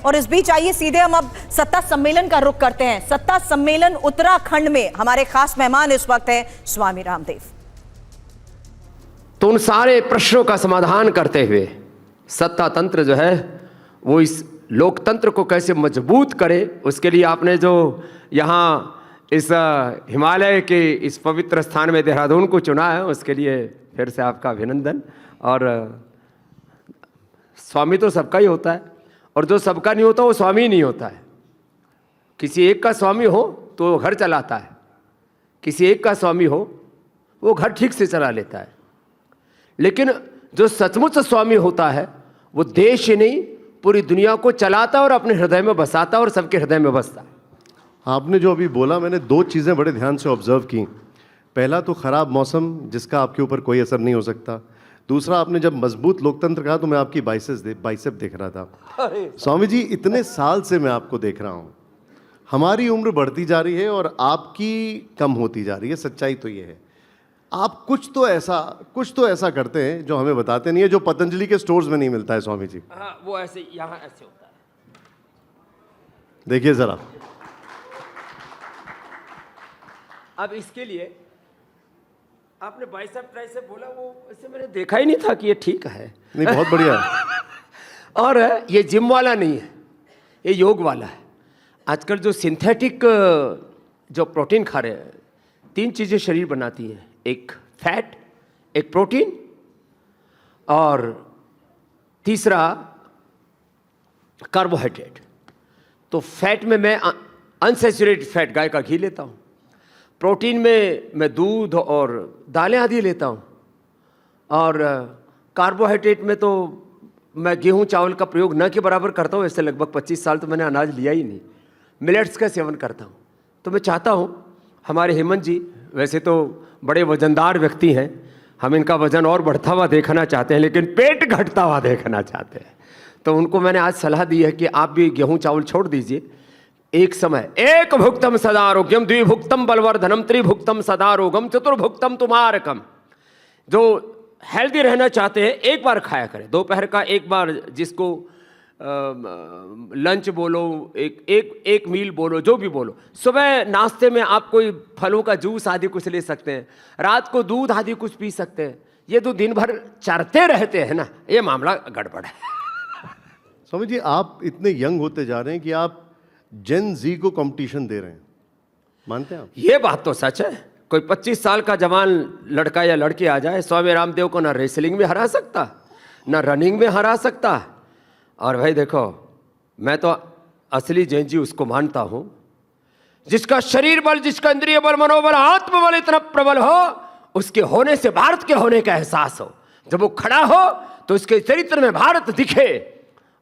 और इस बीच आइए सीधे हम अब सत्ता सम्मेलन का रुख करते हैं। सत्ता सम्मेलन उत्तराखंड में हमारे खास मेहमान इस वक्त है स्वामी रामदेव। तो उन सारे प्रश्नों का समाधान करते हुए सत्ता तंत्र जो है वो इस लोकतंत्र को कैसे मजबूत करे, उसके लिए आपने जो यहाँ इस हिमालय के इस पवित्र स्थान में देहरादून को चुना है, उसके लिए फिर से आपका अभिनंदन। और स्वामी तो सबका ही होता है, और जो सबका नहीं होता वो स्वामी नहीं होता है। किसी एक का स्वामी हो तो वो घर चलाता है, किसी एक का स्वामी हो वो घर ठीक से चला लेता है, लेकिन जो सचमुच स्वामी होता है वो देश ही नहीं पूरी दुनिया को चलाता और अपने हृदय में बसाता और सबके हृदय में बसता है। आपने जो अभी बोला, मैंने दो चीज़ें बड़े ध्यान से ऑब्जर्व की। पहला तो ख़राब मौसम जिसका आपके ऊपर कोई असर नहीं हो सकता। दूसरा, आपने जब मजबूत लोकतंत्र कहा तो मैं आपकी बाइसेप देख रहा था। स्वामी जी, इतने साल से मैं आपको देख रहा हूँ, हमारी उम्र बढ़ती जा रही है और आपकी कम होती जा रही है। सच्चाई तो ये है, आप कुछ तो ऐसा करते हैं जो हमें बताते नहीं है, जो पतंजलि के स्टोर्स में नहीं मिलता है। स्वामी जी, हाँ, वो ऐसे यहाँ ऐसे होता है, देखिए जरा। अब इसके लिए आपने बाइसेप ट्राइसेप बोला, वो इससे मैंने देखा ही नहीं था कि ये ठीक है। नहीं, बहुत बढ़िया है। और ये जिम वाला नहीं है, ये योग वाला है। आजकल जो सिंथेटिक जो प्रोटीन खा रहे हैं, तीन चीज़ें शरीर बनाती हैं, एक फैट, एक प्रोटीन और तीसरा कार्बोहाइड्रेट। तो फैट में मैं अनसैचुरेटेड फैट गाय का घी लेता हूँ, प्रोटीन में मैं दूध और दालें आदि लेता हूँ, और कार्बोहाइड्रेट में तो मैं गेहूँ चावल का प्रयोग न के बराबर करता हूँ। इससे लगभग 25 साल तो मैंने अनाज लिया ही नहीं, मिलेट्स का सेवन करता हूँ। तो मैं चाहता हूँ हमारे हेमंत जी वैसे तो बड़े वजनदार व्यक्ति हैं, हम इनका वजन और बढ़ता हुआ देखना चाहते हैं, लेकिन पेट घटता हुआ देखना चाहते हैं। तो उनको मैंने आज सलाह दी है कि आप भी गेहूँ चावल छोड़ दीजिए। एक समय एक भुक्तम सदारोग्यम, द्विभुक्तम बलवर्धनम, त्रिभुक्तम सदारोगम, चतुर्भुक्तम तुमारकम। जो हेल्दी रहना चाहते हैं एक बार खाया करें, दोपहर का एक बार, जिसको लंच बोलो, एक मील बोलो, जो भी बोलो। सुबह नाश्ते में आप कोई फलों का जूस आदि कुछ ले सकते हैं, रात को दूध आदि कुछ पी सकते हैं। ये तो दिन भर चरते रहते हैं ना, ये मामला गड़बड़ है। स्वामी जी, आप इतने यंग होते जा रहे हैं कि आप जेन जी को कंपटीशन दे रहे हैं, मानते हैं आप? ये बात तो सच है। कोई 25 साल का जवान लड़का या लड़की आ जाए, स्वामी रामदेव को ना रेसलिंग में हरा सकता, ना रनिंग में हरा सकता। और भाई देखो, मैं तो असली जैन जी उसको मानता हूं जिसका शरीर बल, जिसका इंद्रिय बल, मनोबल, आत्मबल इतना प्रबल हो, उसके होने से भारत के होने का एहसास हो। जब वो खड़ा हो तो उसके चरित्र में भारत दिखे।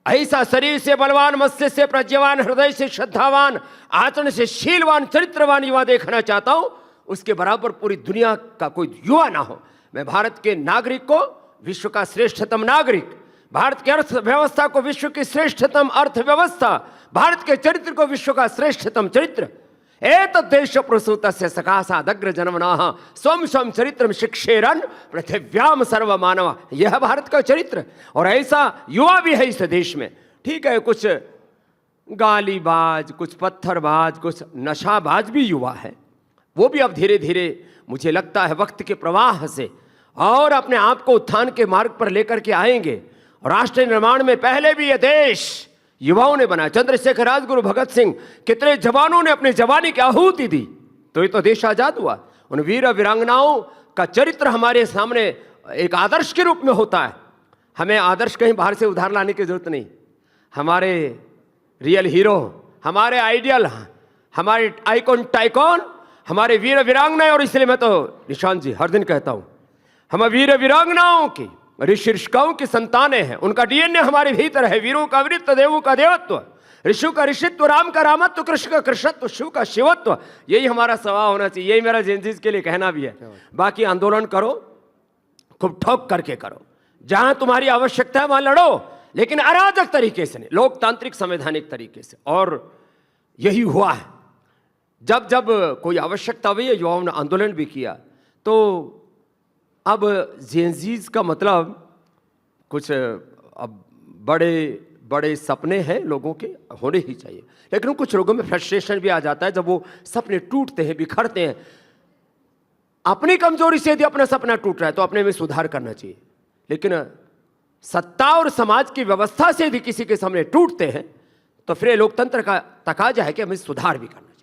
ऐसा शरीर से बलवान, मस्तिष्क से प्रज्ञावान, हृदय से श्रद्धावान, आचरण से शीलवान, चरित्रवान युवा देखना चाहता हूं। उसके बराबर पूरी दुनिया का कोई युवा ना हो। मैं भारत के नागरिक को विश्व का श्रेष्ठतम नागरिक, भारत की अर्थव्यवस्था को विश्व की श्रेष्ठतम अर्थव्यवस्था, भारत के चरित्र को विश्व का श्रेष्ठतम चरित्र। एतद् देश प्रसूतस्य सकाशादग्र जन्मनाः स्वम स्वम चरित्रम शिक्षेरन् पृथिव्याम सर्वमानव। यह भारत का चरित्र, और ऐसा युवा भी है इस देश में। ठीक है, कुछ गालीबाज, कुछ पत्थरबाज, कुछ नशाबाज भी युवा है, वो भी अब धीरे धीरे मुझे लगता है वक्त के प्रवाह से और अपने आप को उत्थान के मार्ग पर लेकर के आएंगे। राष्ट्र निर्माण में पहले भी यह देश युवाओं ने बनाया। चंद्रशेखर, राजगुरु, भगत सिंह, कितने जवानों ने अपनी जवानी की आहुति दी, तो ये तो देश आजाद हुआ। उन वीर वीरांगनाओं का चरित्र हमारे सामने एक आदर्श के रूप में होता है। हमें आदर्श कहीं बाहर से उधार लाने की जरूरत नहीं। हमारे रियल हीरो, हमारे आइडियल, हमारे आइकॉन टाइकॉन, हमारे वीर वीरांगनाएं। और इसलिए मैं तो निशांत जी हर दिन कहता हूं, हम वीर वीरांगनाओं की, ऋषि ऋषिकाओं की संतानें हैं। उनका डीएनए हमारे भीतर है। वीरों का वीरत्व, देवों का देवत्व, ऋषियों का ऋषित्व, राम का रामत्व, कृष्ण का कृष्णत्व, शिव का शिवत्व, यही हमारा स्वभाव होना चाहिए। यही मेरा जेनजीज के लिए कहना भी है। बाकी आंदोलन करो, खूब ठोक करके करो, जहां तुम्हारी आवश्यकता है वहां लड़ो, लेकिन अराजक तरीके से नहीं, लोकतांत्रिक संवैधानिक तरीके से। और यही हुआ है। जब जब कोई आवश्यकता हुई है, युवाओं ने आंदोलन भी किया। तो अब जेनजीज का मतलब कुछ अब बड़े बड़े सपने हैं लोगों के, होने ही चाहिए, लेकिन कुछ लोगों में फ्रस्ट्रेशन भी आ जाता है जब वो सपने टूटते हैं, बिखरते हैं। अपनी कमजोरी से यदि अपना सपना टूट रहा है तो अपने में सुधार करना चाहिए, लेकिन सत्ता और समाज की व्यवस्था से यदि किसी के सामने टूटते हैं तो फिर लोकतंत्र का तकाजा है कि हमें सुधार भी करना चाहिए।